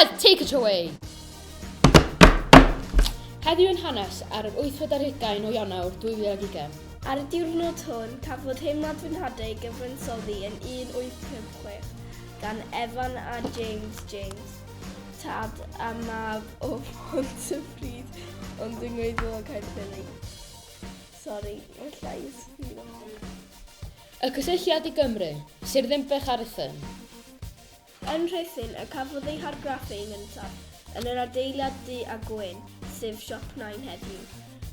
Gwaith, take it away! Heddiw yn hanes ar yr 8 o Ionawr 2020. Ar y diwrnod hwn, cafodd Heimlad Fynhadau gyfansoddi yn 1856 gan Evan a James, tad a mab o Pontypridd, ond yng Ngwaedl o Caerffili. Sori, mae llais fi. Y cysylltiad i Gymru, Sir Ddinbych a Ruthun. Yn Rhuthun, y cafodd ei hargraffu gyntaf yn yr adeilad du a gwyn, sef Siop 9 heddiw.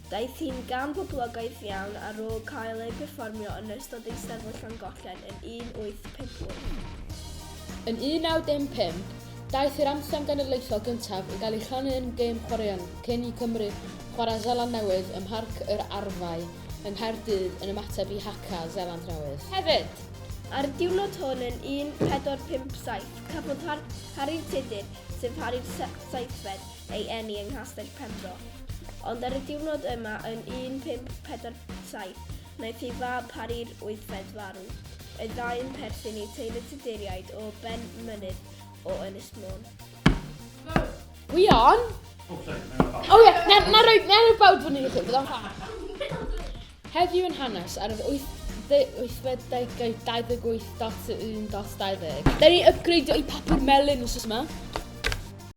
Daeth hi'n gan boblogaeth iawn ar ôl cael ei perfformio yn ystod Eisteddfod Llangollen yn 1858. Yn 1955, daeth i'r anthem genedlaethol gyntaf i gael ei chanu yn gêm chwaraeon cyn i Cymru chwarae Seland Newydd ym Mharc yr Arfau yng Nghaerdydd yn ymateb i Haca Seland Newydd. Hefyd, ar y diwrnod hwn yn 1457, cafodd Harri'r Tudur, sef Harri'r Seithfed, ei eni yng Nghastell Pembroke. Ond ar y diwrnod yma yn 1547, wnaeth ei fab Harri'r Wythfed farw. Y ddau yn perthyn i teulu Tuduriaid o Ben Mynydd o Ynys Môn. we on? Oh yeah, na roi bawd fyny i chi, bydd o'n ffa. Heddiw yn hanes ar yr 8/28/1/20. Da ni upgradeio i papur melyn wrth yma.